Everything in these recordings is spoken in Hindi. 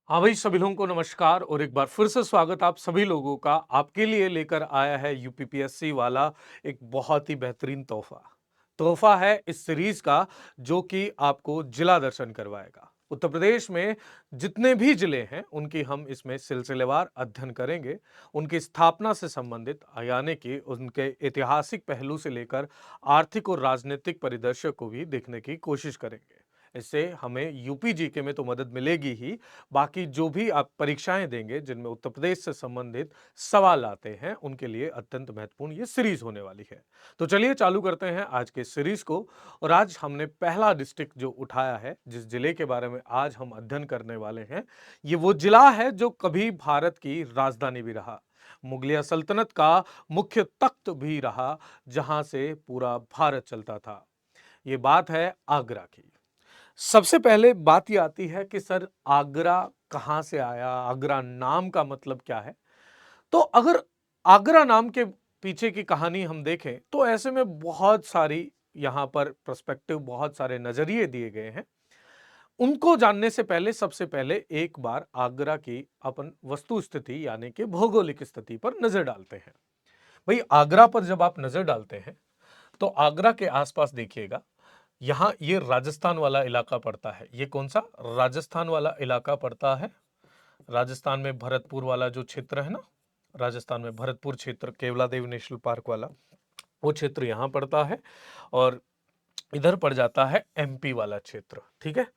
हाँ भाई, सभी लोगों को नमस्कार और एक बार फिर से स्वागत आप सभी लोगों का। आपके लिए लेकर आया है यूपीपीएससी वाला एक बहुत ही बेहतरीन तोहफा। तोहफा है इस सीरीज का, जो कि आपको जिला दर्शन करवाएगा। उत्तर प्रदेश में जितने भी जिले हैं उनकी हम इसमें सिलसिलेवार अध्ययन करेंगे। उनकी स्थापना से संबंधित यानी कि उनके ऐतिहासिक पहलू से लेकर आर्थिक और राजनीतिक परिदृश्य को भी देखने की कोशिश करेंगे। इससे हमें यूपी जीके में तो मदद मिलेगी ही, बाकी जो भी आप परीक्षाएं देंगे जिनमें उत्तर प्रदेश से संबंधित सवाल आते हैं उनके लिए अत्यंत महत्वपूर्ण ये सीरीज होने वाली है। तो चलिए चालू करते हैं आज के सीरीज को। और आज हमने पहला डिस्ट्रिक्ट जो उठाया है, जिस जिले के बारे में आज हम अध्ययन करने वाले हैं, ये वो जिला है जो कभी भारत की राजधानी भी रहा, मुगलिया सल्तनत का मुख्य तख्त भी रहा, जहां से पूरा भारत चलता था। ये बात है आगरा की। सबसे पहले बात ये आती है कि सर आगरा कहाँ से आया, आगरा नाम का मतलब क्या है। तो अगर आगरा नाम के पीछे की कहानी हम देखें तो ऐसे में बहुत सारी यहाँ पर पर्सपेक्टिव, बहुत सारे नजरिए दिए गए हैं। उनको जानने से पहले सबसे पहले एक बार आगरा की अपन वस्तु स्थिति यानी कि भौगोलिक स्थिति पर नजर डालते हैं। भाई, आगरा पर जब आप नजर डालते हैं तो आगरा के आसपास देखिएगा, यहां ये राजस्थान वाला इलाका पड़ता है। ये कौन सा राजस्थान वाला इलाका पड़ता है? राजस्थान में भरतपुर वाला जो क्षेत्र है ना, राजस्थान में भरतपुर क्षेत्र, केवलादेव नेशनल पार्क वाला, वो क्षेत्र यहां पड़ता है। और इधर पड़ जाता है एमपी वाला क्षेत्र, ठीक है।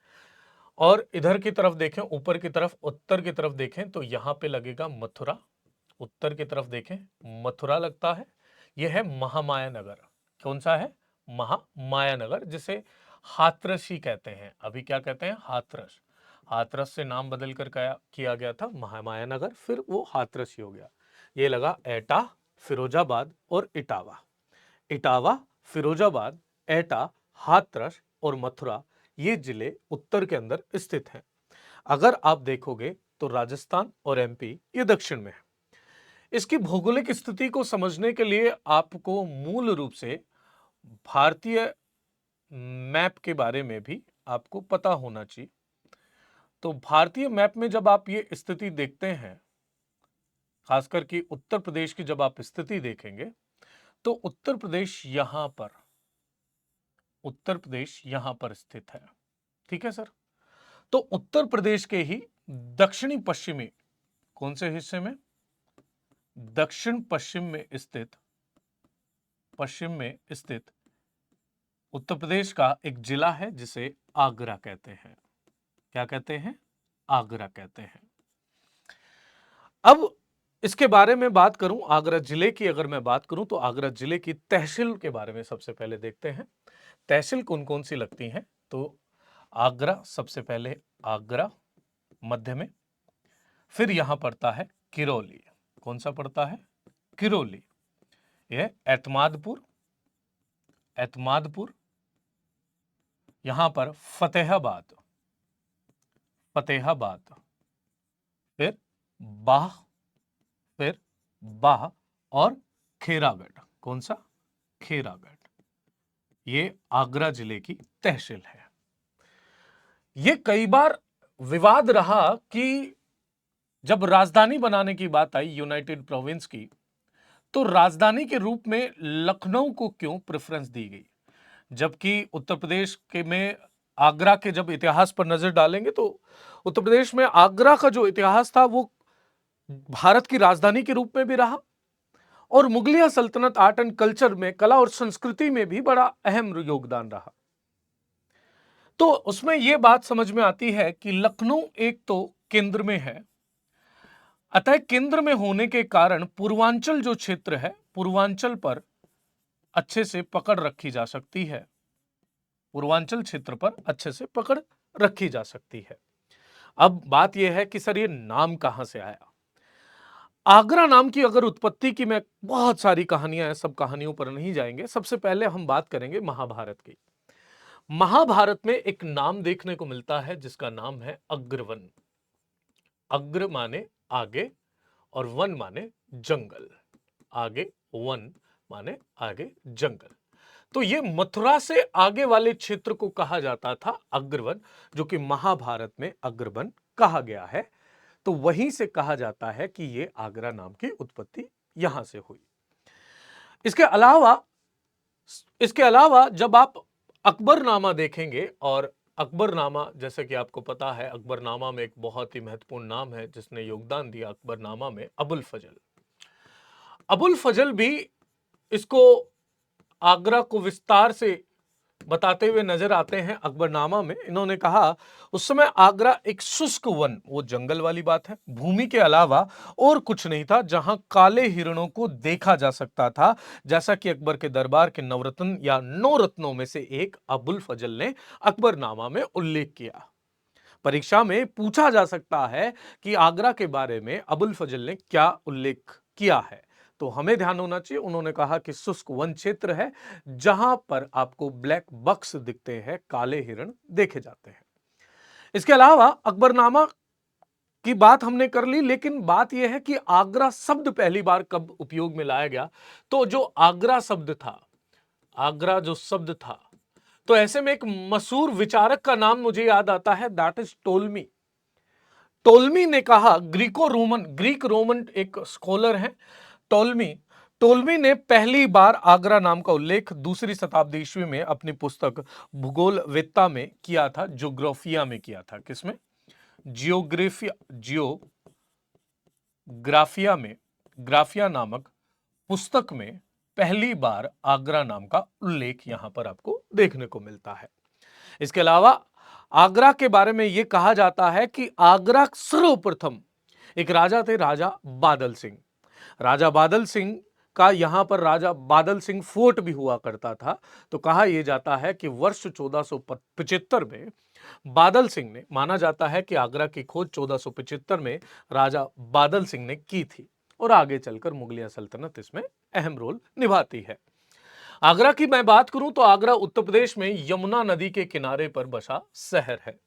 और इधर की तरफ देखें, ऊपर की तरफ, उत्तर की तरफ देखें तो यहां पे लगेगा मथुरा। उत्तर की तरफ देखें, मथुरा लगता है। यह है महामाया नगर। कौन सा है? महामाया नगर, जिसे हाथरस ही कहते हैं। अभी क्या कहते हैं? हाथरस। हाथरस से नाम बदल कर किया गया था महामाया नगर, फिर वो हाथरस ही हो गया। ये लगा एटा, फिरोजाबाद और इटावा। इटावा, फिरोजाबाद, एटा, हाथरस और मथुरा, ये जिले उत्तर के अंदर स्थित हैं। अगर आप देखोगे तो राजस्थान और एमपी ये दक्षिण में है। इसकी भौगोलिक स्थिति को समझने के लिए आपको मूल रूप से भारतीय मैप के बारे में भी आपको पता होना चाहिए। तो भारतीय मैप में जब आप ये स्थिति देखते हैं, खासकर कि उत्तर प्रदेश की जब आप स्थिति देखेंगे, तो उत्तर प्रदेश यहां पर स्थित है। ठीक है सर। तो उत्तर प्रदेश के ही दक्षिणी पश्चिमी कौन से हिस्से में? दक्षिण पश्चिम में स्थित उत्तर प्रदेश का एक जिला है जिसे आगरा कहते हैं। क्या कहते हैं? आगरा कहते हैं। अब इसके बारे में बात करूं, आगरा जिले की अगर मैं बात करूं तो आगरा जिले की तहसील के बारे में सबसे पहले देखते हैं। तहसील कौन कौन सी लगती हैं? तो आगरा, सबसे पहले आगरा मध्य में, फिर यहां पड़ता है किरौली। कौन सा पड़ता है? किरौली। यह एतमादपुर, यहां पर फतेहाबाद, फिर बाह, फिर बाह और खेरागढ़। कौन सा? खेरागढ़। ये आगरा जिले की तहसील है। ये कई बार विवाद रहा कि जब राजधानी बनाने की बात आई यूनाइटेड प्रोविंस की, तो राजधानी के रूप में लखनऊ को क्यों प्रेफरेंस दी गई, जबकि उत्तर प्रदेश के में आगरा के जब इतिहास पर नजर डालेंगे तो उत्तर प्रदेश में आगरा का जो इतिहास था वो भारत की राजधानी के रूप में भी रहा और मुगलिया सल्तनत आर्ट एंड कल्चर में, कला और संस्कृति में भी बड़ा अहम योगदान रहा। तो उसमें यह बात समझ में आती है कि लखनऊ एक तो केंद्र में है, अतः केंद्र में होने के कारण पूर्वांचल जो क्षेत्र है, पूर्वांचल पर अच्छे से पकड़ रखी जा सकती है। पूर्वांचल क्षेत्र पर अच्छे से पकड़ रखी जा सकती है। अब बात यह है कि सर ये नाम कहां से आया। आगरा नाम की अगर उत्पत्ति की, मैं बहुत सारी कहानियां हैं, सब कहानियों पर नहीं जाएंगे। सबसे पहले हम बात करेंगे महाभारत की। महाभारत में एक नाम देखने को मिलता है जिसका नाम है अग्रवन। अग्र माने आगे और वन माने जंगल। आगे, वन माने आगे, जंगल। तो ये मथुरा से आगे वाले क्षेत्र को कहा जाता था अग्रवन, जो कि महाभारत में अग्रवन कहा गया है। तो वहीं से कहा जाता है कि ये आगरा नाम की उत्पत्ति यहां से हुई। इसके अलावा जब आप अकबरनामा देखेंगे, और अकबरनामा जैसे कि आपको पता है, अकबरनामा में एक बहुत ही महत्वपूर्ण नाम है जिसने योगदान दिया अकबरनामा में, अबुल फजल। अबुल फजल भी इसको, आगरा को विस्तार से बताते हुए नजर आते हैं अकबरनामा में। इन्होंने कहा उस समय आगरा एक शुष्क वन, वो जंगल वाली बात है, भूमि के अलावा और कुछ नहीं था जहां काले हिरणों को देखा जा सकता था, जैसा कि अकबर के दरबार के नवरत्न या 9 रत्नों में से एक अबुल फजल ने अकबरनामा में उल्लेख किया। परीक्षा में पूछा जा सकता है कि आगरा के बारे में अबुल फजल ने क्या उल्लेख किया है, तो हमें ध्यान होना चाहिए। उन्होंने कहा कि शुष्क वन क्षेत्र है जहां पर आपको ब्लैक बक्स दिखते हैं, काले हिरण देखे जाते हैं। इसके अलावा अकबरनामा की बात हमने कर ली, लेकिन बात यह है कि आगरा शब्द पहली बार कब उपयोग में लाया गया। तो जो आगरा शब्द था, आगरा जो शब्द था, तो ऐसे में एक मशहूर विचारक का नाम मुझे याद आता है, दैट इज टोलमी। टोलमी ने कहा, ग्रीक रोमन एक स्कॉलर है टोलमी। टोलमी ने पहली बार आगरा नाम का उल्लेख 2री शताब्दी ईस्वी में अपनी पुस्तक भूगोलवेत्ता में किया था, ज्योग्राफिया में किया था। किसमें? जियोग्राफिया में, ग्राफिया नामक पुस्तक में पहली बार आगरा नाम का उल्लेख यहां पर आपको देखने को मिलता है। इसके अलावा आगरा के बारे में यह कहा जाता है कि आगरा सर्वप्रथम एक राजा थे, राजा बादल सिंह। राजा बादल सिंह का यहां पर राजा बादल सिंह फोर्ट भी हुआ करता था। तो कहा यह जाता है कि वर्ष 1475 में बादल सिंह ने, माना जाता है कि आगरा की खोज 1475 में राजा बादल सिंह ने की थी, और आगे चलकर मुगलिया सल्तनत इसमें अहम रोल निभाती है। आगरा की मैं बात करूं तो आगरा उत्तर प्रदेश में यमुना नदी के किनारे पर बसा शहर है।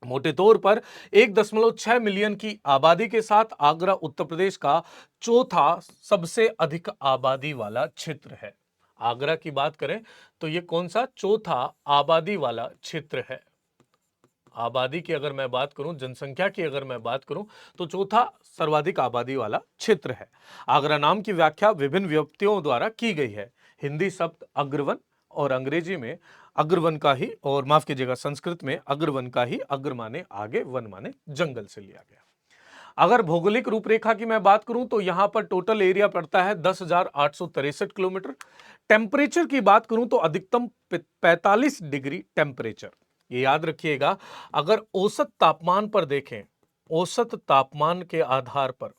मोटे तौर पर 1.6 मिलियन की आबादी के साथ आगरा उत्तर प्रदेश का चौथा सबसे अधिक आबादी वाला क्षेत्र है। आगरा की बात करें तो यह कौन सा चौथा आबादी वाला क्षेत्र है? आबादी की अगर मैं बात करूं, जनसंख्या की अगर मैं बात करूं, तो चौथा सर्वाधिक आबादी वाला क्षेत्र है। आगरा नाम की व्याख्या विभिन्न व्यक्तियों द्वारा की गई है। हिंदी शब्द अग्रवन, और अंग्रेजी में अग्रवन का ही, और माफ कीजिएगा संस्कृत में अग्रवन का ही अग्र माने आगे, वन माने जंगल से लिया गया। अगर भौगोलिक रूपरेखा की मैं बात करूं तो यहां पर टोटल एरिया पड़ता है 10,863 किलोमीटर। टेम्परेचर की बात करूं तो अधिकतम 45 डिग्री टेम्परेचर। ये याद रखिएगा, अगर औसत तापमान पर देखें, औसत तापमान के आधार पर,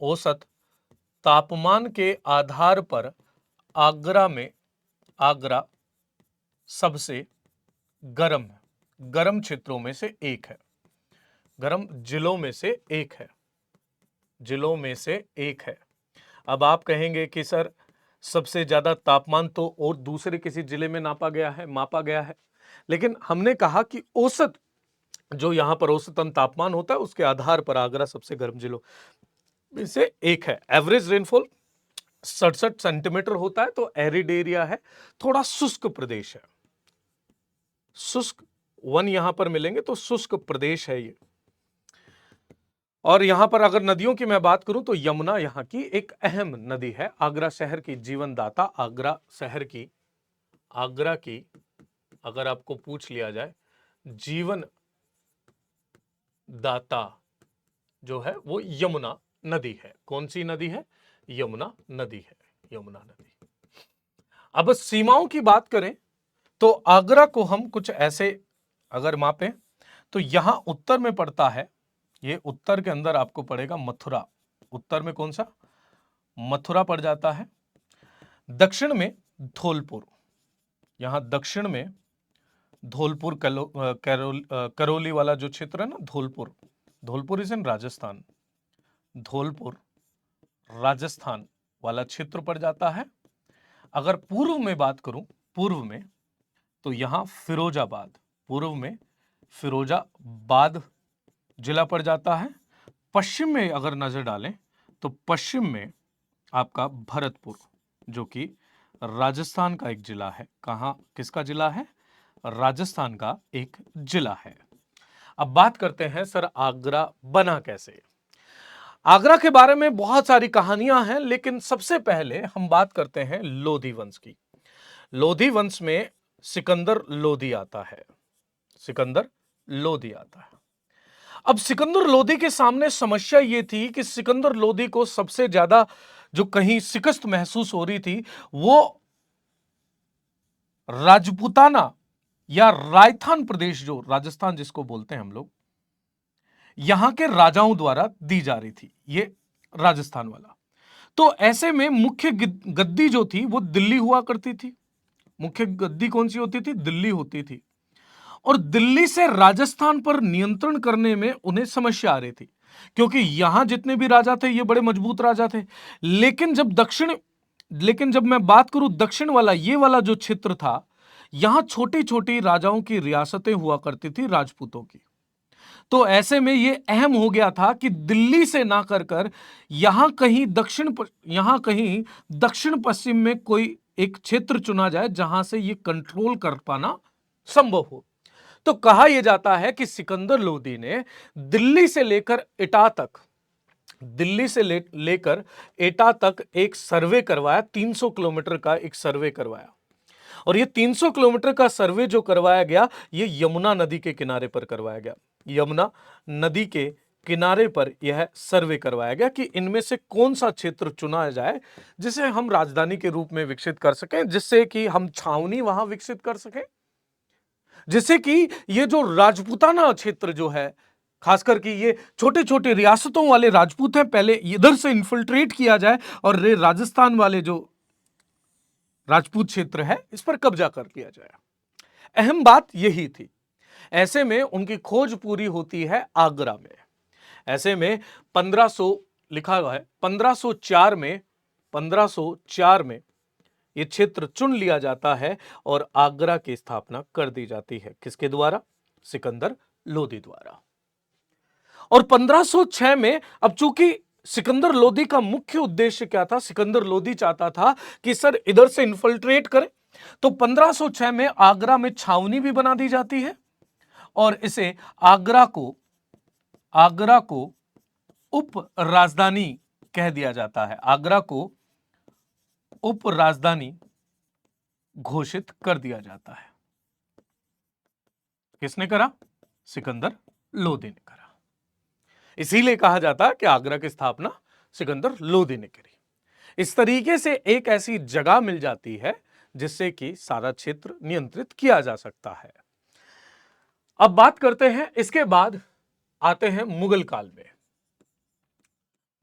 औसत तापमान के आधार पर आगरा सबसे गर्म क्षेत्रों में से एक है, गर्म जिलों में से एक है, जिलों में से एक है। अब आप कहेंगे कि सर सबसे ज्यादा तापमान तो और दूसरे किसी जिले में मापा गया है, लेकिन हमने कहा कि औसत जो यहां पर औसतन तापमान होता है उसके आधार पर आगरा सबसे गर्म जिलों में से एक है। एवरेज रेनफॉल 67 सेंटीमीटर होता है, तो एरिड एरिया है, थोड़ा शुष्क प्रदेश है। शुष्क वन यहां पर मिलेंगे तो शुष्क प्रदेश है ये। और यहां पर अगर नदियों की मैं बात करूं तो यमुना यहां की एक अहम नदी है। आगरा शहर की जीवनदाता, आगरा की अगर आपको पूछ लिया जाए जीवन दाता जो है वो यमुना नदी है। कौन सी नदी है? यमुना नदी है, यमुना नदी। अब सीमाओं की बात करें तो आगरा को हम कुछ ऐसे अगर मापें तो यहां उत्तर में पड़ता है, ये उत्तर के अंदर आपको पड़ेगा मथुरा। उत्तर में कौन सा? मथुरा पड़ जाता है। दक्षिण में धौलपुर, यहां दक्षिण में धौलपुर करौली वाला जो क्षेत्र है ना, धौलपुर इज इन राजस्थान, धौलपुर राजस्थान वाला क्षेत्र पड़ जाता है। अगर पूर्व में बात करूं, पूर्व में तो यहां फिरोजाबाद, पूर्व में फिरोजाबाद जिला पड़ जाता है। पश्चिम में अगर नजर डालें तो पश्चिम में आपका भरतपुर, जो कि राजस्थान का एक जिला है। कहां, किसका जिला है? राजस्थान का एक जिला है। अब बात करते हैं सर, आगरा बना कैसे। आगरा के बारे में बहुत सारी कहानियां हैं, लेकिन सबसे पहले हम बात करते हैं लोधी वंश की। लोधी वंश में सिकंदर लोधी आता है। सिकंदर लोधी आता है। अब सिकंदर लोधी के सामने समस्या यह थी कि सिकंदर लोधी को सबसे ज्यादा जो कहीं शिकस्त महसूस हो रही थी, वो राजपूताना या रायथान प्रदेश, जो राजस्थान जिसको बोलते हैं हम लोग, यहां के राजाओं द्वारा दी जा रही थी, ये राजस्थान वाला। तो ऐसे में मुख्य गद्दी जो थी वो दिल्ली हुआ करती थी। मुख्य गद्दी कौन सी होती थी? दिल्ली होती थी। और दिल्ली से राजस्थान पर नियंत्रण करने में उन्हें समस्या आ रही थी, क्योंकि यहां जितने भी राजा थे ये बड़े मजबूत राजा थे। लेकिन जब मैं बात करूं दक्षिण वाला, ये वाला जो क्षेत्र था, यहां छोटी छोटी राजाओं की रियासतें हुआ करती थी, राजपूतों की। तो ऐसे में यह अहम हो गया था कि दिल्ली से ना कर यहां कहीं दक्षिण पश्चिम में कोई एक क्षेत्र चुना जाए जहां से यह कंट्रोल कर पाना संभव हो। तो कहा यह जाता है कि सिकंदर लोदी ने दिल्ली से लेकर लेकर एटा तक एक सर्वे करवाया, 300 किलोमीटर का एक सर्वे करवाया। और ये 300 किलोमीटर का सर्वे जो करवाया गया, ये यमुना नदी के किनारे पर करवाया गया। यमुना नदी के किनारे पर यह सर्वे करवाया गया कि इनमें से कौन सा क्षेत्र चुना जाए जिसे हम राजधानी के रूप में विकसित कर सकें, जिससे कि हम छावनी वहां विकसित कर सकें, जिससे कि ये जो राजपूताना क्षेत्र जो है, खासकर कि ये छोटे छोटे रियासतों वाले राजपूत हैं, पहले इधर से इन्फिल्ट्रेट किया जाए और राजस्थान वाले जो राजपूत क्षेत्र है इस पर कब्जा कर लिया जाए। अहम बात यही थी। ऐसे में उनकी खोज पूरी होती है आगरा में। ऐसे में 1500 लिखा हुआ है, 1504 में यह क्षेत्र चुन लिया जाता है और आगरा की स्थापना कर दी जाती है। किसके द्वारा? सिकंदर लोदी द्वारा। और 1506 में, अब चूंकि सिकंदर लोदी का मुख्य उद्देश्य क्या था? सिकंदर लोदी चाहता था कि सर इधर से इन्फिल्ट्रेट करें, तो 1506 में आगरा में छावनी भी बना दी जाती है और इसे आगरा को उप राजधानी कह दिया जाता है। आगरा को उप राजधानी घोषित कर दिया जाता है। किसने करा? सिकंदर लोदी ने करा। इसीलिए कहा जाता है कि आगरा की स्थापना सिकंदर लोदी ने करी। इस तरीके से एक ऐसी जगह मिल जाती है जिससे कि सारा क्षेत्र नियंत्रित किया जा सकता है। अब बात करते हैं, इसके बाद आते हैं मुगल काल में।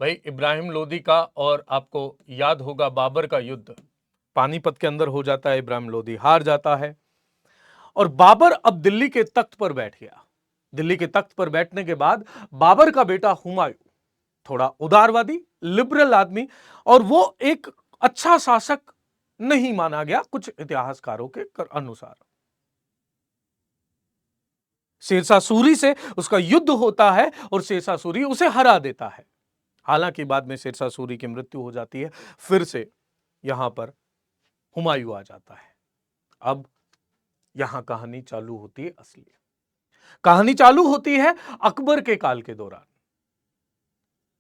भाई इब्राहिम लोदी का, और आपको याद होगा बाबर का युद्ध पानीपत के अंदर हो जाता है, इब्राहिम लोदी हार जाता है और बाबर अब दिल्ली के तख्त पर बैठ गया। दिल्ली के तख्त पर बैठने के बाद बाबर का बेटा हुमायूं थोड़ा उदारवादी, लिबरल आदमी, और वो एक अच्छा शासक नहीं माना गया कुछ इतिहासकारों के अनुसार। शेरशाह सूरी से उसका युद्ध होता है और शेरशाह सूरी उसे हरा देता है। हालांकि बाद में शेरशाह सूरी की मृत्यु हो जाती है, फिर से यहां पर हुमायूं आ जाता है। अब यहां कहानी चालू होती है, असली कहानी चालू होती है अकबर के काल के दौरान।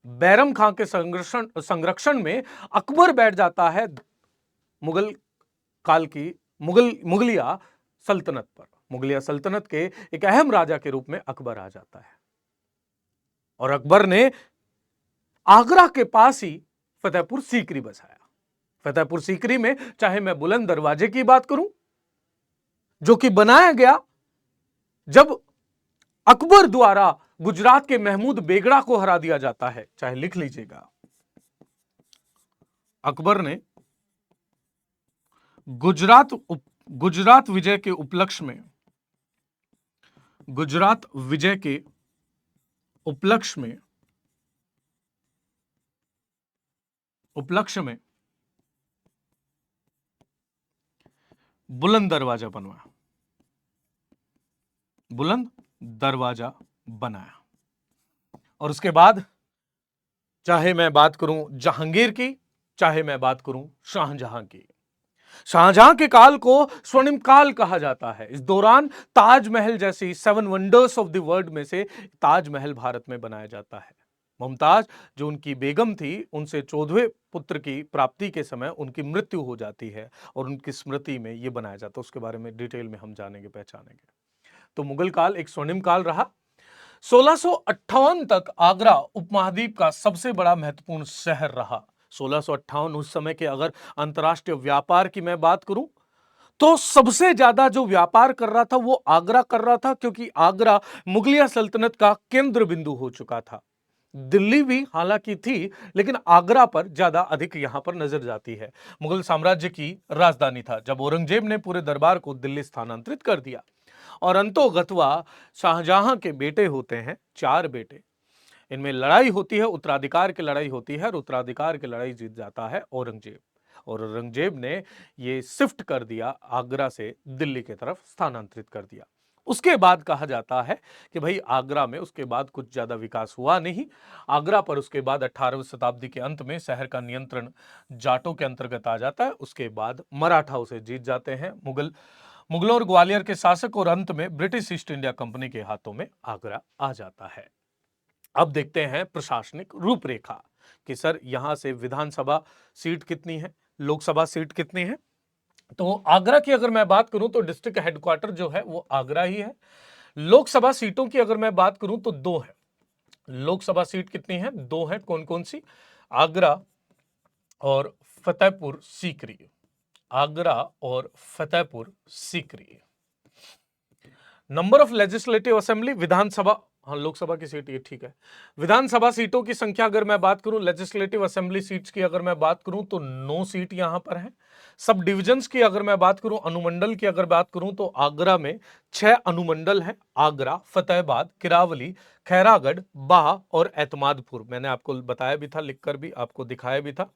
बैरम खां के संरक्षण में अकबर बैठ जाता है मुगल काल की मुगलिया सल्तनत पर। मुगलिया सल्तनत के एक अहम राजा के रूप में अकबर आ जाता है और अकबर ने आगरा के पास ही फतेहपुर सीकरी बसाया। फतेहपुर सीकरी में चाहे मैं बुलंद दरवाजे की बात करूं, जो कि बनाया गया जब अकबर द्वारा गुजरात के महमूद बेगड़ा को हरा दिया जाता है, चाहे लिख लीजिएगा, अकबर ने गुजरात विजय के उपलक्ष्य में बुलंद दरवाजा बनाया। और उसके बाद चाहे मैं बात करूं जहांगीर की, चाहे मैं बात करूं शाहजहां की, शाहजहां के काल को स्वर्णिम काल कहा जाता है। इस दौरान ताजमहल जैसी 7 वंडर्स ऑफ द वर्ल्ड में से ताजमहल भारत में बनाया जाता है। मुमताज जो उनकी बेगम थी, उनसे 14वें पुत्र की प्राप्ति के समय उनकी मृत्यु हो जाती है और उनकी स्मृति में यह बनाया जाता है। उसके बारे में डिटेल में हम जानेंगे, पहचानेंगे। तो मुगल काल एक स्वर्णिम काल रहा। 1658 तक आगरा उपमहाद्वीप का सबसे बड़ा महत्वपूर्ण शहर रहा। 1658 उस समय के अगर अंतर्राष्ट्रीय व्यापार की मैं बात करूं तो सबसे ज्यादा जो व्यापार कर रहा था वो आगरा कर रहा था, क्योंकि आगरा मुगलिया सल्तनत का केंद्र बिंदु हो चुका था। दिल्ली भी हालांकि थी, लेकिन आगरा पर ज्यादा अधिक यहां पर नजर जाती है। मुगल साम्राज्य की राजधानी था। जब औरंगजेब ने पूरे दरबार को दिल्ली स्थानांतरित कर दिया और अंतोगत्वा शाहजहां के बेटे होते हैं, 4 बेटे, इनमें लड़ाई होती है, उत्तराधिकार की लड़ाई होती है और उत्तराधिकार की लड़ाई जीत जाता है औरंगजेब। और औरंगजेब ने ये शिफ्ट कर दिया, आगरा से दिल्ली की तरफ स्थानांतरित कर दिया। उसके बाद कहा जाता है कि भाई आगरा में उसके बाद कुछ ज्यादा विकास हुआ नहीं। आगरा पर उसके बाद 18वीं शताब्दी के अंत में शहर का नियंत्रण जाटों के अंतर्गत आ जाता है। उसके बाद मराठा उसे जीत जाते हैं, मुगलों और ग्वालियर के शासक, और अंत में ब्रिटिश ईस्ट इंडिया कंपनी के हाथों में आगरा आ जाता है। अब देखते हैं प्रशासनिक रूपरेखा कि सर यहां से विधानसभा सीट कितनी है, लोकसभा सीट कितनी है। तो आगरा की अगर मैं बात करूं तो डिस्ट्रिक्ट हेडक्वार्टर जो है वो आगरा ही है। लोकसभा सीटों की अगर मैं बात करूं तो 2 है। लोकसभा सीट कितनी है? 2 है। कौन कौन सी? आगरा और फतेहपुर सीकरी। आगरा और Fatehpur Sikri. Number of legislative assembly, विधानसभा, हाँ लोकसभा की सीट ये ठीक है। विधानसभा सीटों की संख्या अगर मैं बात करूं, लेजिस्लेटिव असेंबली सीट्स की अगर मैं बात करूं तो 9 सीट यहां पर है। सब डिविजन्स की अगर मैं बात करूं, अनुमंडल की अगर बात करूं तो आगरा में 6 अनुमंडल हैं। आगरा, फतेहाबाद, किरावली, खैरागढ़, बाह और एतमादपुर। मैंने आपको बताया भी था, लिखकर भी आपको दिखाया भी था।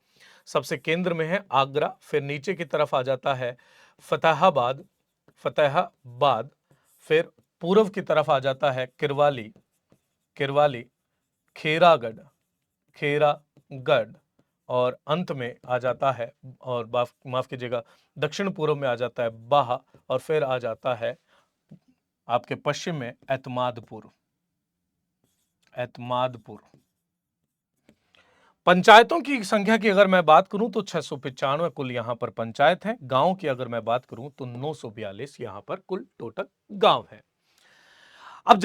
सबसे केंद्र में है आगरा, फिर नीचे की तरफ आ जाता है फतेहाबाद, फतेहाबाद, फिर पूर्व की तरफ आ जाता है किरवाली, किरवाली, खेरागढ़, खेरागढ़, और अंत में आ जाता है, और माफ कीजिएगा, दक्षिण पूर्व में आ जाता है बाह, और फिर आ जाता है आपके पश्चिम में एतमादपुर, एतमादपुर। पंचायतों की संख्या की अगर मैं बात करूं तो 695 कुल यहां पर पंचायत है। गांव की अगर मैं बात करूं तो 942 यहां पर कुल टोटल गांव है। अब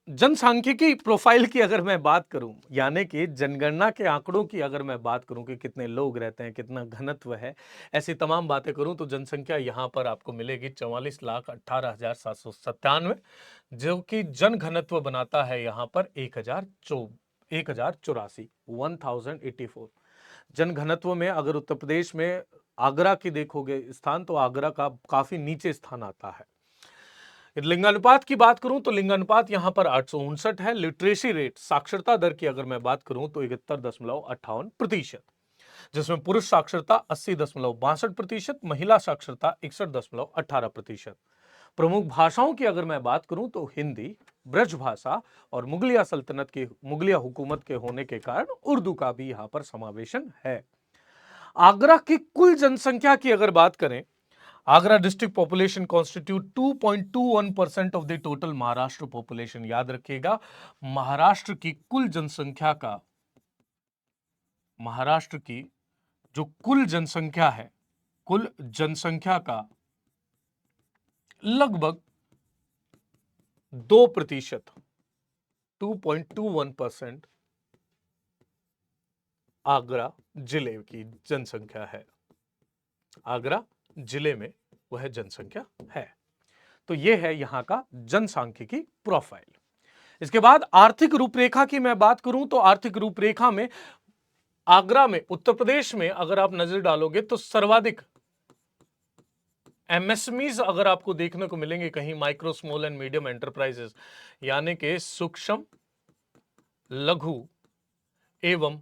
जनसांख्यिकी प्रोफाइल की अगर मैं बात करूं, यानी कि जनगणना के आंकड़ों की अगर मैं बात करूं कि कितने लोग रहते हैं, कितना घनत्व है, ऐसी तमाम बातें करूं तो जनसंख्या यहां पर आपको मिलेगी 44,18,797, जो कि जन घनत्व बनाता है यहां पर 1084। 1084 जन घनत्व में अगर उत्तर प्रदेश में आगरा की देखोगे स्थान, तो आगरा का काफी नीचे स्थान आता है। लिंगानुपात की बात करूं तो लिंगानुपात यहां पर 859 है। लिटरेसी रेट, साक्षरता दर की अगर मैं बात करूं तो 71.58%, जिसमें पुरुष साक्षरता 80.62%, महिला साक्षरता 61.18%। प्रमुख भाषाओं की अगर मैं बात करूं तो हिंदी, ब्रजभाषा और मुगलिया हुकूमत के होने के कारण उर्दू का भी यहां पर समावेशन है। आगरा की कुल जनसंख्या की अगर बात करें, Agra district population constitute 2.21% of the total Maharashtra population. याद रखिएगा, महाराष्ट्र की कुल जनसंख्या का, महाराष्ट्र की जो कुल जनसंख्या है, कुल जनसंख्या का लगभग 2%, 2.21% आगरा जिले की जनसंख्या है। आगरा जिले में वह जनसंख्या है। तो यह है यहां का जनसांख्यिकी प्रोफाइल। इसके बाद आर्थिक रूपरेखा की मैं बात करूं तो आर्थिक रूपरेखा में आगरा में, उत्तर प्रदेश में अगर आप नजर डालोगे तो सर्वाधिक एमएसएमईज अगर आपको देखने को मिलेंगे कहीं, micro small and medium enterprises, यानी कि सूक्ष्म, लघु एवं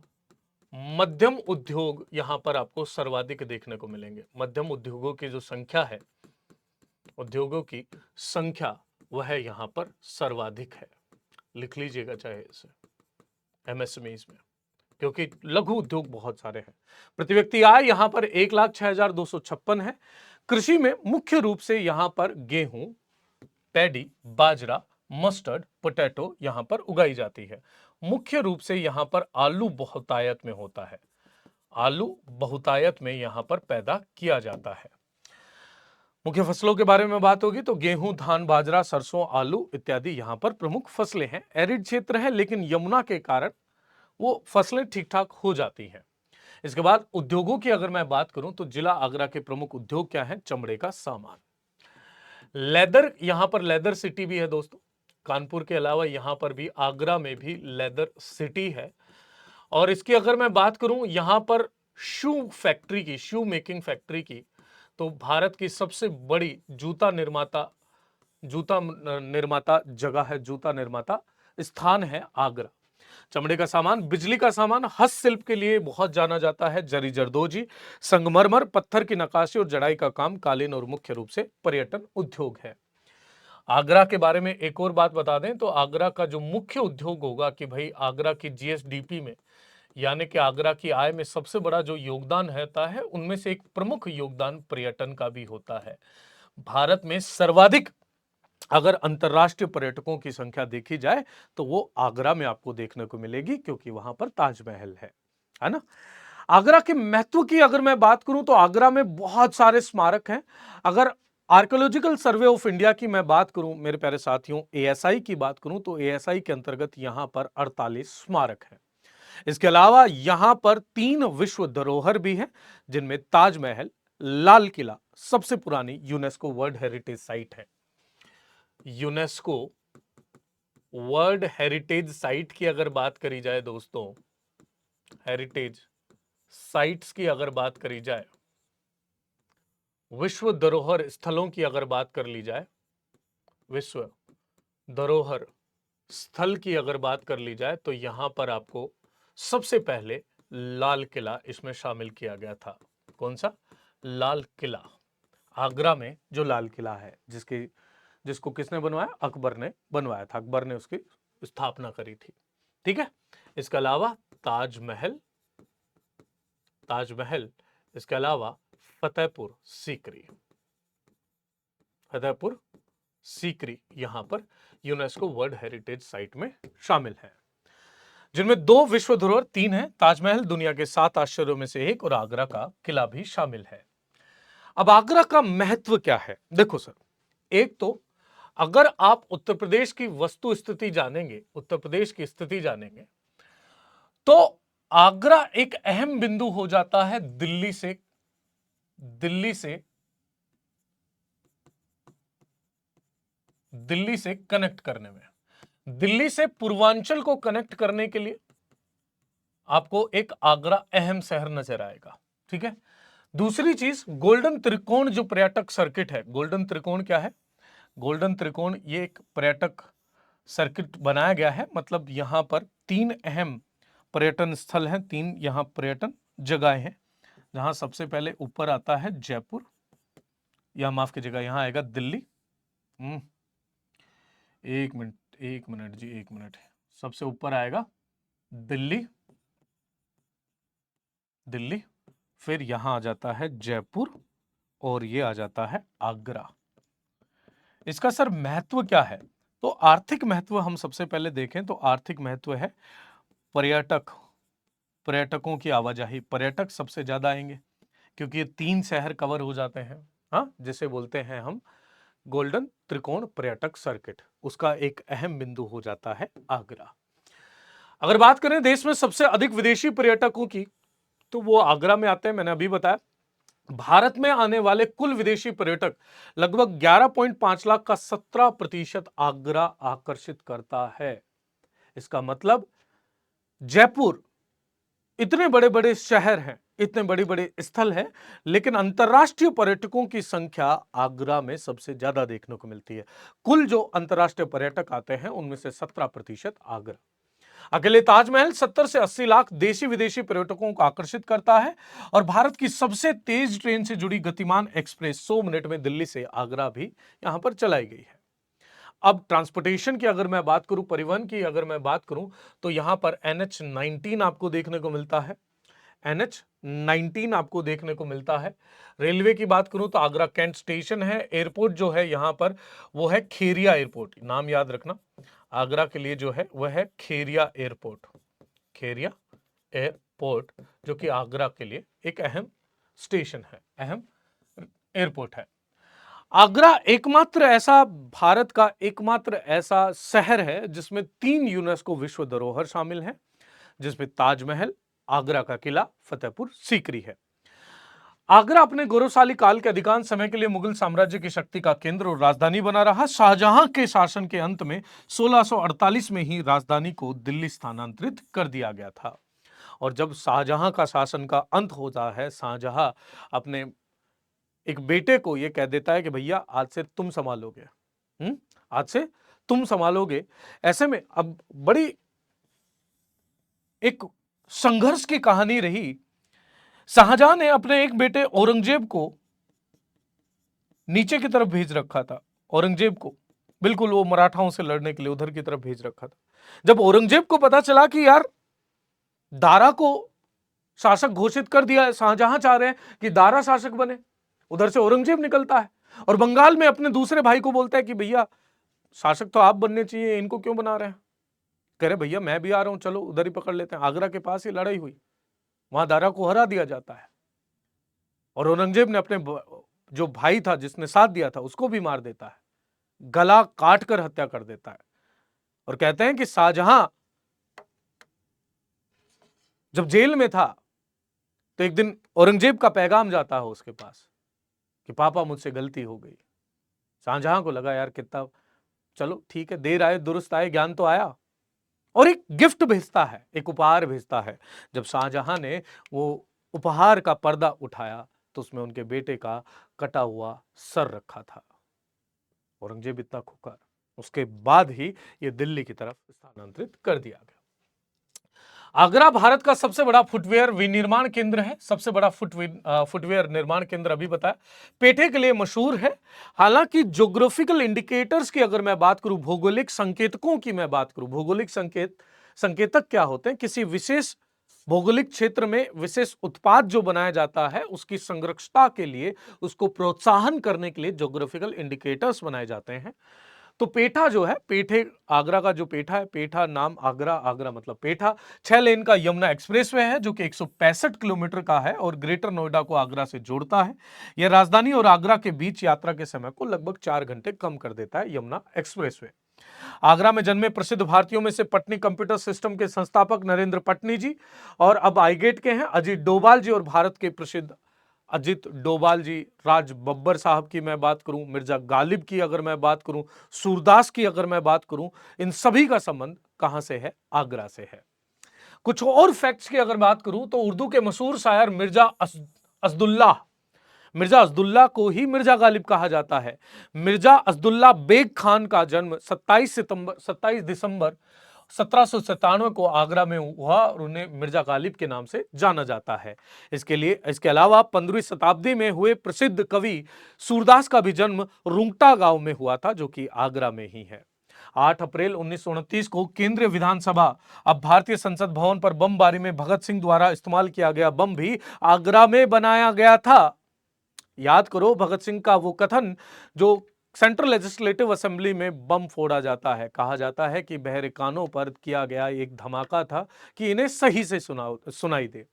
मध्यम उद्योग यहां पर आपको सर्वाधिक देखने को मिलेंगे। मध्यम उद्योगों की जो संख्या है, उद्योगों की संख्या वह यहां पर सर्वाधिक है। लिख लीजिएगा चाहे इसे, एमएसएमईज में। क्योंकि लघु उद्योग बहुत सारे हैं। प्रति व्यक्ति आय यहां पर 1,06,256 है। कृषि में मुख्य रूप से यहां पर गेहूं, पैडी, बाजरा, मस्टर्ड, पोटैटो यहां पर उगाई जाती है। मुख्य रूप से यहां पर आलू बहुतायत में होता है। आलू बहुतायत में यहां पर पैदा किया जाता है। मुख्य फसलों के बारे में बात होगी तो गेहूं, धान, बाजरा, सरसों, आलू इत्यादि यहां पर प्रमुख फसलें हैं। एरिड क्षेत्र है, लेकिन यमुना के कारण वो फसलें ठीक ठाक हो जाती हैं। इसके बाद उद्योगों की अगर मैं बात करूं तो जिला आगरा के प्रमुख उद्योग क्या हैं? चमड़े का सामान, लेदर, यहां पर लेदर सिटी भी है दोस्तों। कानपुर के अलावा यहां पर भी आगरा में भी लेदर सिटी है। और इसकी अगर मैं बात करूं यहां पर शू फैक्ट्री की, शू मेकिंग फैक्ट्री की, तो भारत की सबसे बड़ी जूता निर्माता जगह है, जूता निर्माता स्थान है आगरा। चमड़े का सामान, बिजली का सामान, हस्तशिल्प के लिए बहुत जाना जाता है। जरी जरदोजी, संगमरमर, पत्थर की नक्काशी और जड़ाई का काम, कालीन और मुख्य रूप से पर्यटन उद्योग है। आगरा के बारे में एक और बात बता दें तो आगरा का जो मुख्य उद्योग होगा कि भाई आगरा की जीएसडीपी में, यानी कि आगरा की आय में सबसे बड़ा जो योगदान रहता है उनमें से एक प्रमुख योगदान पर्यटन का भी होता है। भारत में सर्वाधिक अगर अंतर्राष्ट्रीय पर्यटकों की संख्या देखी जाए तो वो आगरा में आपको देखने को मिलेगी, क्योंकि वहां पर ताजमहल है ना। आगरा के महत्व की अगर मैं बात करूं तो आगरा में बहुत सारे स्मारक हैं। अगर आर्कियोलॉजिकल सर्वे ऑफ इंडिया की मैं बात करूं मेरे प्यारे साथियों, एएसआई की बात करूं तो एएसआई के अंतर्गत यहां पर 48 स्मारक हैं। इसके अलावा यहां पर 3 विश्व धरोहर भी हैं, जिनमें ताजमहल, लाल किला सबसे पुरानी यूनेस्को वर्ल्ड हेरिटेज साइट है। यूनेस्को वर्ल्ड हेरिटेज साइट की अगर बात करी जाए दोस्तों, हेरिटेज साइट्स की अगर बात करी जाए, विश्व धरोहर स्थलों की अगर बात कर ली जाए, विश्व धरोहर स्थल की अगर बात कर ली जाए तो यहां पर आपको सबसे पहले लाल किला इसमें शामिल किया गया था। कौन सा? लाल किला। आगरा में जो लाल किला है जिसको किसने बनवाया? अकबर ने बनवाया था। अकबर ने उसकी स्थापना करी थी। ठीक है। इसके अलावा ताजमहल, इसके अलावा फतेहपुर सीकरी, यहां पर यूनेस्को वर्ल्ड हेरिटेज साइट में शामिल है, जिनमें 2 विश्व धरोहर, 3 है। ताजमहल दुनिया के 7 आश्चर्यों में से एक और आगरा का किला भी शामिल है। अब आगरा का महत्व क्या है? देखो सर, एक तो अगर आप उत्तर प्रदेश की वस्तु स्थिति जानेंगे, उत्तर प्रदेश की स्थिति जानेंगे, तो आगरा एक अहम बिंदु हो जाता है दिल्ली से कनेक्ट करने में। दिल्ली से पूर्वांचल को कनेक्ट करने के लिए आपको एक आगरा अहम शहर नजर आएगा। ठीक है। दूसरी चीज, गोल्डन त्रिकोण जो पर्यटक सर्किट है, गोल्डन त्रिकोण क्या है? गोल्डन त्रिकोण ये एक पर्यटक सर्किट बनाया गया है। मतलब यहां पर 3 अहम पर्यटन स्थल हैं, 3 यहां पर्यटन जगह हैं, जहां सबसे पहले ऊपर आता है जयपुर, या माफ कीजिएगा यहां आएगा दिल्ली। एक मिनट जी, एक मिनट। सबसे ऊपर आएगा दिल्ली, फिर यहां आ जाता है जयपुर, और ये आ जाता है आगरा। इसका सर महत्व क्या है? तो आर्थिक महत्व हम सबसे पहले देखें तो आर्थिक महत्व है पर्यटकों की आवाजाही। पर्यटक सबसे ज्यादा आएंगे क्योंकि ये 3 शहर कवर हो जाते हैं, हाँ, जिसे बोलते हैं हम गोल्डन त्रिकोण पर्यटक सर्किट। उसका एक अहम बिंदु हो जाता है आगरा। अगर बात करें देश में सबसे अधिक विदेशी पर्यटकों की, तो वो आगरा में आते हैं। मैंने अभी बताया भारत में आने वाले कुल विदेशी पर्यटक लगभग 11.5 लाख का 17% आगरा आकर्षित करता है। इसका मतलब जयपुर, इतने बड़े बड़े शहर हैं, इतने बड़े बड़े स्थल हैं, लेकिन अंतर्राष्ट्रीय पर्यटकों की संख्या आगरा में सबसे ज्यादा देखने को मिलती है। कुल जो अंतर्राष्ट्रीय पर्यटक आते हैं उनमें से 17% आगरा। अकेले ताजमहल 70 से 80 लाख देशी विदेशी पर्यटकों को आकर्षित करता है। और भारत की सबसे तेज ट्रेन से जुड़ी गतिमान एक्सप्रेस 100 मिनट में दिल्ली से आगरा भी यहां पर चलाई गई है। अब ट्रांसपोर्टेशन की अगर मैं बात करूं, परिवहन की अगर मैं बात करूं, तो यहां पर NH-19 आपको देखने को मिलता है। NH-19 आपको देखने को मिलता है। रेलवे की बात करूं तो आगरा कैंट स्टेशन है। एयरपोर्ट जो है यहां पर वो है खेरिया एयरपोर्ट, नाम याद रखना। आगरा के लिए जो है वह है खेरिया एयरपोर्ट, खेरिया एयरपोर्ट, जो कि आगरा के लिए एक अहम स्टेशन है, अहम एयरपोर्ट है। आगरा एकमात्र ऐसा, भारत का एकमात्र ऐसा शहर है जिसमें 3 यूनेस्को विश्व धरोहर शामिल हैं, जिसमें ताजमहल, आगरा का किला, फतेहपुर सीकरी है। आगरा अपने गौरवशाली काल के अधिकांश समय के लिए मुगल साम्राज्य की शक्ति का केंद्र और राजधानी बना रहा। शाहजहां के शासन के अंत में 1648 में ही राजधानी को दिल्ली स्थानांतरित कर दिया गया था। और जब शाहजहां का शासन का अंत होता है, शाहजहां अपने एक बेटे को यह कह देता है कि भैया आज से तुम संभालोगे, आज से तुम संभालोगे। ऐसे में अब बड़ी एक संघर्ष की कहानी रही। शाहजहां ने अपने एक बेटे औरंगजेब को नीचे की तरफ भेज रखा था, औरंगजेब को बिल्कुल वो मराठाओं से लड़ने के लिए उधर की तरफ भेज रखा था। जब औरंगजेब को पता चला कि यार दारा को शासक घोषित कर दिया है, शाहजहां चाह रहे हैं कि दारा शासक बने, उधर से औरंगजेब निकलता है और बंगाल में अपने दूसरे भाई को बोलता है कि भैया शासक तो आप बनने चाहिए, इनको क्यों बना रहे हैं। कह रहे भैया मैं भी आ रहा हूं, चलो उधर ही पकड़ लेते हैं। आगरा के पास ही लड़ाई हुई, वहां दारा को हरा दिया जाता है और औरंगजेब ने अपने जो भाई था जिसने साथ दिया था उसको भी मार देता है, गला काट कर हत्या कर देता है। और कहते हैं कि शाहजहां जब जेल में था तो एक दिन औरंगजेब का पैगाम जाता है उसके पास कि पापा मुझसे गलती हो गई। शाहजहां को लगा यार कितना, चलो ठीक है, देर आए दुरुस्त आए, ज्ञान तो आया, और एक गिफ्ट भेजता है, एक उपहार भेजता है। जब शाहजहां ने वो उपहार का पर्दा उठाया तो उसमें उनके बेटे का कटा हुआ सर रखा था। औरंगजेब इतना खुकार, उसके बाद ही ये दिल्ली की तरफ स्थानांतरित कर दिया गया। आगरा भारत का सबसे बड़ा फुटवेयर विनिर्माण केंद्र है, सबसे बड़ा फुटवेयर निर्माण केंद्र अभी बताया, पेठे के लिए मशहूर है। हालांकि ज्योग्राफिकल इंडिकेटर्स की अगर मैं बात करूं, भौगोलिक संकेतकों की मैं बात करूं, भौगोलिक संकेतक क्या होते हैं, किसी विशेष भौगोलिक क्षेत्र में विशेष उत्पाद जो बनाया जाता है उसकी संरक्षता के लिए, उसको प्रोत्साहन करने के लिए ज्योग्राफिकल इंडिकेटर्स बनाए जाते हैं। तो पेठा जो है, पेठे, आगरा का जो पेठा है, पेठा नाम आगरा, आगरा मतलब पेठा, 6 लेन का यमुना एक्सप्रेसवे है जो कि 165 किलोमीटर का है और ग्रेटर नोएडा को आगरा से जोड़ता है। यह राजधानी और आगरा के बीच यात्रा के समय को लगभग 4 घंटे कम कर देता है, यमुना एक्सप्रेसवे। आगरा में जन्मे प्रसिद्ध भारतीयों में से पटनी कंप्यूटर सिस्टम के संस्थापक नरेंद्र पटनी जी और अब आईगेट के हैं अजीत डोभाल जी, और भारत के प्रसिद्ध अजीत डोभाल जी, राज बब्बर साहब की मैं बात करूं, मिर्जा गालिब की अगर मैं बात करूं, सूरदास की अगर मैं बात करूं, इन सभी का संबंध कहां से है? आगरा से है। कुछ और फैक्ट्स की अगर बात करूं तो उर्दू के मशहूर शायर असदुल्लाह, मिर्जा असदुल्ला को ही मिर्जा गालिब कहा जाता है। मिर्जा असदुल्ला बेग खान का जन्म 27 दिसंबर 1797 को आगरा में हुआ और उन्हें मिर्जा गालिब के नाम से जाना जाता है। इसके अलावा 15वीं शताब्दी में हुए प्रसिद्ध कवि सूरदास का भी जन्म रुंगटा गांव में हुआ था जो कि आगरा में ही है। 8 अप्रैल 1929 को केंद्रीय विधानसभा, अब भारतीय संसद भवन पर बमबारी में भगत सिंह द्वारा इस्तेमाल किया गया बम भी आगरा में बनाया गया था। याद करो भगत सिंह का वो कथन जो सेंट्रल लेजिस्लेटिव असेंबली में बम फोड़ा जाता है, कहा जाता है कि बहरे कानों पर किया गया एक धमाका था कि इन्हें सही से सुनाई दे।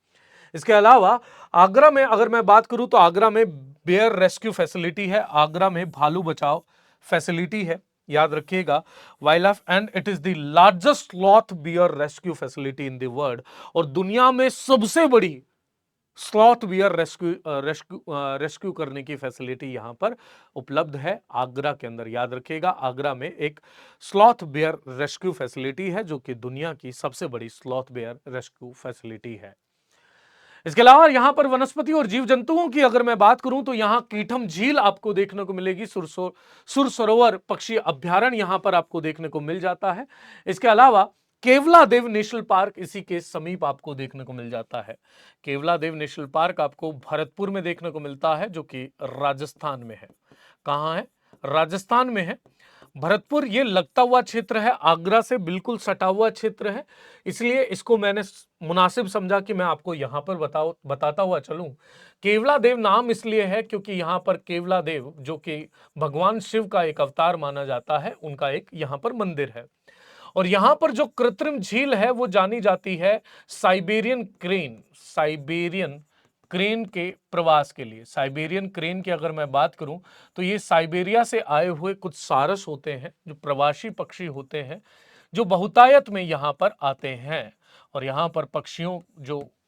इसके अलावा आगरा में अगर मैं बात करूं तो आगरा में बेयर रेस्क्यू फैसिलिटी है, आगरा में भालू बचाओ फैसिलिटी है, याद रखिएगा, wild life, and it is the largest sloth bear rescue facility in the world, और दुनिया में सबसे बड़ी स्लॉथ बियर रेस्क्यू करने की फैसिलिटी यहां पर उपलब्ध है आगरा के अंदर। याद रखिएगा, आगरा में एक स्लॉथ बियर रेस्क्यू फैसिलिटी है जो कि दुनिया की सबसे बड़ी स्लॉथ बियर रेस्क्यू फैसिलिटी है। इसके अलावा यहां पर वनस्पति और जीव जंतुओं की अगर मैं बात करूं तो यहां कीठम झील आपको देखने को मिलेगी, सुर सरोवर पक्षी अभ्यारण्य यहां पर आपको देखने को मिल जाता है। इसके अलावा केवलादेव नेशनल पार्क इसी के समीप आपको देखने को मिल जाता है। केवलादेव नेशनल पार्क आपको भरतपुर में देखने को मिलता है जो कि राजस्थान में है। कहां है? राजस्थान में है। भरतपुर ये लगता हुआ क्षेत्र है, आगरा से बिल्कुल सटा हुआ क्षेत्र है, इसलिए इसको मैंने मुनासिब समझा कि मैं आपको यहां पर बताता हुआ चलूं। केवलादेव नाम इसलिए है क्योंकि यहां पर केवलादेव जो कि भगवान शिव का एक अवतार माना जाता है, उनका एक यहां पर मंदिर है। और यहां पर जो कृत्रिम झील है वो जानी जाती है साइबेरियन क्रेन के प्रवास के लिए। साइबेरियन क्रेन की अगर मैं बात करूं तो ये साइबेरिया से आए हुए कुछ सारस होते हैं, जो प्रवासी पक्षी होते हैं, जो बहुतायत में यहां पर आते हैं। और यहां पर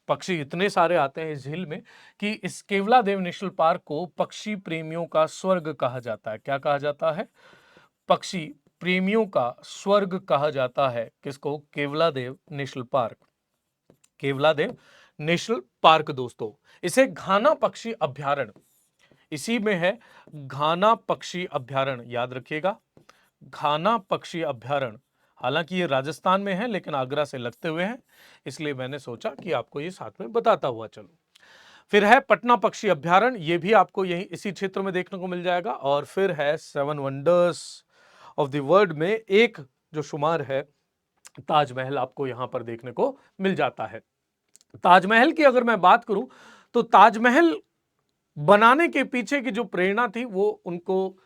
पक्षी इतने सारे आते हैं इस झील में कि इस केवलादेव नेशनल पार्क को पक्षी प्रेमियों का स्वर्ग कहा जाता है। क्या कहा जाता है? पक्षी प्रेमियों का स्वर्ग कहा जाता है किसको? Keoladeo national park. Keoladeo national park दोस्तों, इसे घाना पक्षी अभ्यारण्य, इसी में है घाना पक्षी अभ्यारण्य, याद रखिएगा, घाना पक्षी अभ्यारण्य। हालांकि ये राजस्थान में है लेकिन आगरा से लगते हुए हैं, इसलिए मैंने सोचा कि आपको ये साथ में बताता हुआ चलूं। फिर है पटना पक्षी अभ्यारण्य, ये भी आपको यही इसी क्षेत्र में देखने को मिल जाएगा। और फिर है 7 वंडर्स ऑफ द वर्ल्ड में एक जो शुमार है ताजमहल, आपको यहां पर देखने को मिल जाता है। ताजमहल की अगर मैं बात करूं तो ताजमहल बनाने के पीछे की जो प्रेरणा थी वो उनको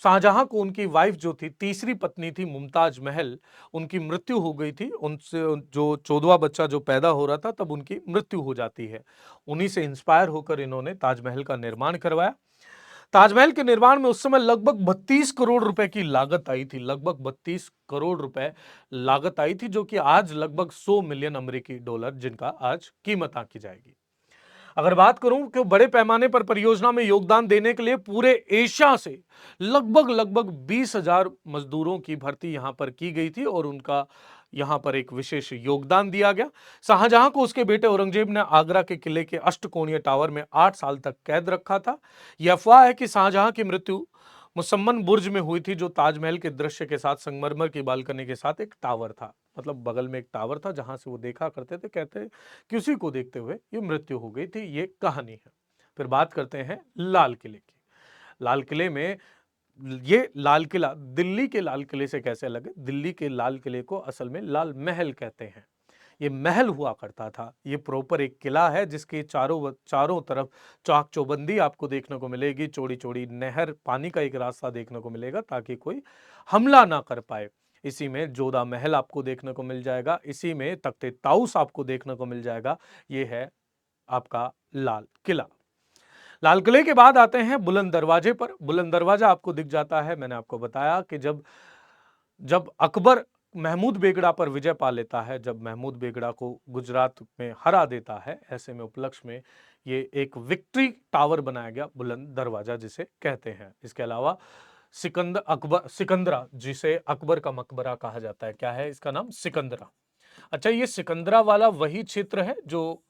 शाहजहां को उनकी वाइफ जो थी, तीसरी पत्नी थी मुमताज महल, उनकी मृत्यु हो गई थी। उनसे जो 14वां बच्चा जो पैदा हो रहा था तब उनकी मृत्यु हो जाती है। उन्हीं से इंस्पायर होकर इन्होंने ताजमहल का निर्माण करवाया। ताजमहल के निर्माण में उस समय लगभग 32 करोड़ रुपए की लागत आई थी, लगभग 32 करोड़ रुपए लागत आई थी, जो कि आज लगभग 100 मिलियन अमेरिकी डॉलर, जिनका आज कीमत आंकी जाएगी। अगर बात करूं कि बड़े पैमाने पर परियोजना में योगदान देने के लिए पूरे एशिया से लगभग 20,000 मजदूरों की भर्ती यहां पर की गई थी और उनका यहां पर एक विशेष योगदान दिया गया। शाहजहां को उसके बेटे औरंगजेब ने आगरा के किले के अष्टकोणीय टावर में 8 साल तक कैद रखा था। यह अफवाह है कि शाहजहां की मृत्यु मुसम्मन बुर्ज में हुई थी, जो ताजमहल के दृश्य के साथ संगमरमर की बालकनी के साथ एक टावर था, मतलब बगल में एक टावर था जहां से वो देखा करते थे। कहते हैं कि उसी को देखते हुए ये मृत्यु हो गई थी, ये कहानी है। फिर बात करते हैं लाल किले की। लाल किले में ये लाल किला दिल्ली के लाल किले से कैसे अलग है? दिल्ली के लाल किले को असल में लाल महल कहते हैं। ये महल हुआ करता था, ये प्रॉपर एक किला है जिसके चारों तरफ चाक चौबंदी आपको देखने को मिलेगी, चौड़ी चौड़ी नहर, पानी का एक रास्ता देखने को मिलेगा ताकि कोई हमला ना कर पाए। इसी में जोधा महल आपको देखने को मिल जाएगा, इसी में तख्ते ताउस आपको देखने को मिल जाएगा। ये है आपका लाल किला। लाल किले के बाद आते हैं बुलंद दरवाजे पर। बुलंद दरवाजा आपको दिख जाता है, मैंने आपको बताया कि जब जब अकबर महमूद बेगड़ा पर विजय पा लेता है, जब महमूद बेगड़ा को गुजरात में हरा देता है, ऐसे में उपलक्ष्य में ये एक विक्ट्री टावर बनाया गया, बुलंद दरवाजा जिसे कहते हैं। इसके अलावा सिकंदरा, जिसे अकबर का मकबरा कहा जाता है, क्या है इसका नाम? सिकंदरा। अच्छा, ये सिकंदरा वाला वही क्षेत्र है जो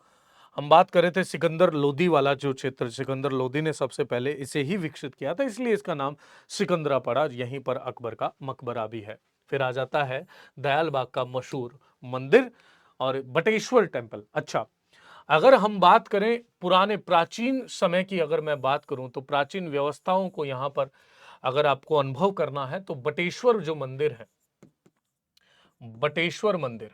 हम बात कर रहे थे, सिकंदर लोदी वाला जो क्षेत्र, सिकंदर लोदी ने सबसे पहले इसे ही विकसित किया था, इसलिए इसका नाम सिकंदरा पड़ा। यहीं पर अकबर का मकबरा भी है। फिर आ जाता है दयाल बाग का मशहूर मंदिर और बटेश्वर टेम्पल। अच्छा, अगर हम बात करें पुराने प्राचीन समय की, अगर मैं बात करूं तो प्राचीन व्यवस्थाओं को यहां पर अगर आपको अनुभव करना है तो बटेश्वर जो मंदिर है, बटेश्वर मंदिर,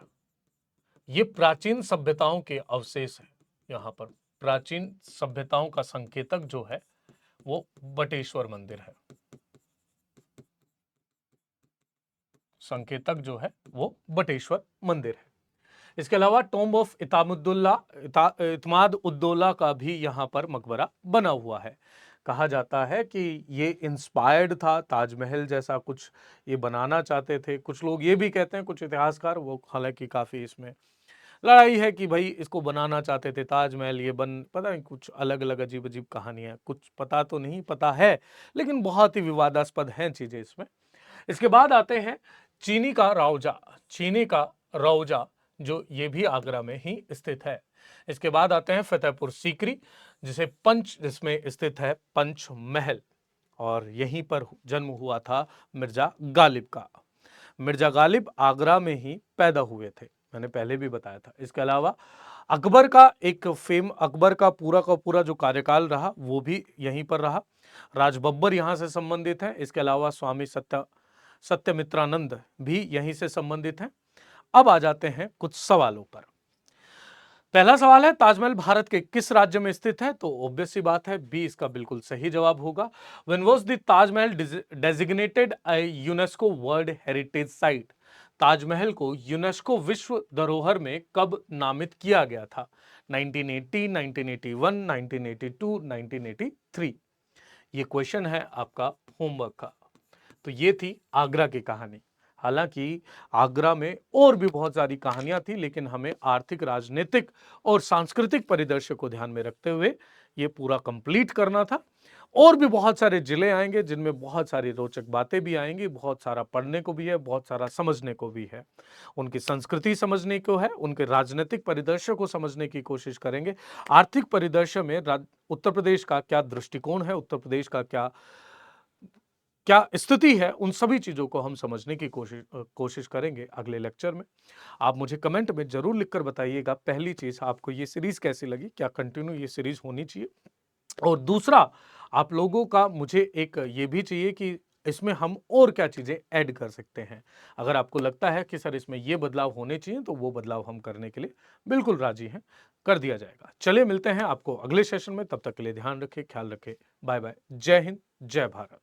ये प्राचीन सभ्यताओं के अवशेष है। यहाँ पर प्राचीन सभ्यताओं का संकेतक जो है वो बटेश्वर मंदिर है। संकेतक जो है वो बटेश्वर मंदिर है। इसके अलावा टॉम्ब ऑफ इतमाद उद्दौला का भी यहाँ पर मकबरा बना हुआ है। कहा जाता है कि ये इंस्पायर्ड था, ताजमहल जैसा कुछ ये बनाना चाहते थे। कुछ लोग ये भी कहते हैं, कुछ इतिहासकार, वो हालांकि काफी इसमें लड़ाई है कि भाई इसको बनाना चाहते थे ताजमहल, ये पता नहीं, कुछ अलग अलग अजीब अजीब कहानियां, कुछ पता तो नहीं, पता है लेकिन बहुत ही विवादास्पद हैं चीजें इसमें। इसके बाद आते हैं चीनी का रौजा। चीनी का रौजा जो ये भी आगरा में ही स्थित है। इसके बाद आते हैं फतेहपुर सीकरी, जिसमें स्थित है पंच महल, और यहीं पर जन्म हुआ था मिर्जा गालिब का। मिर्जा गालिब आगरा में ही पैदा हुए थे। मैंने पहले भी बताया था। इसके अलावा अकबर का एक फेम अकबर का पूरा जो कार्यकाल रहा वो भी यहीं पर रहा। राज बब्बर यहाँ से संबंधित है। इसके अलावा स्वामी सत्यमित्रानंद भी यहीं से संबंधित हैं। अब आ जाते हैं कुछ सवालों पर। पहला सवाल है, ताजमहल भारत के किस राज्य में स्थित है? तो ऑब्वियस सी बात है, बी इसका बिल्कुल सही जवाब होगा। When was the Taj Mahal designated a UNESCO world heritage site? Taj Mahal को यूनेस्को विश्व धरोहर में कब नामित किया गया था? 1980, 1981, 1982, 1983? ये क्वेश्चन है आपका होमवर्क का। तो ये थी आगरा की कहानी। हालांकि आगरा में और भी बहुत सारी कहानियां थी, लेकिन हमें आर्थिक, राजनीतिक और सांस्कृतिक परिदृश्य को ध्यान में रखते हुए ये पूरा कंप्लीट करना था। और भी बहुत सारे जिले आएंगे जिनमें बहुत सारी रोचक बातें भी आएंगी, बहुत सारा पढ़ने को भी है, बहुत सारा समझने को भी है। उनकी संस्कृति समझने को है, उनके राजनीतिक परिदृश्य को समझने की कोशिश करेंगे। आर्थिक परिदृश्य में उत्तर प्रदेश का क्या दृष्टिकोण है, उत्तर प्रदेश का क्या क्या स्थिति है, उन सभी चीजों को हम समझने की कोशिश करेंगे अगले लेक्चर में। आप मुझे कमेंट में जरूर लिखकर बताइएगा, पहली चीज आपको ये सीरीज कैसी लगी, क्या कंटिन्यू ये सीरीज होनी चाहिए? और दूसरा, आप लोगों का मुझे एक ये भी चाहिए कि इसमें हम और क्या चीजें ऐड कर सकते हैं। अगर आपको लगता है कि सर इसमें ये बदलाव होने चाहिए, तो वो बदलाव हम करने के लिए बिल्कुल राजी हैं, कर दिया जाएगा। चलिए मिलते हैं आपको अगले सेशन में, तब तक के लिए ध्यान रखें, ख्याल रखें, बाय बाय, जय हिंद, जय भारत।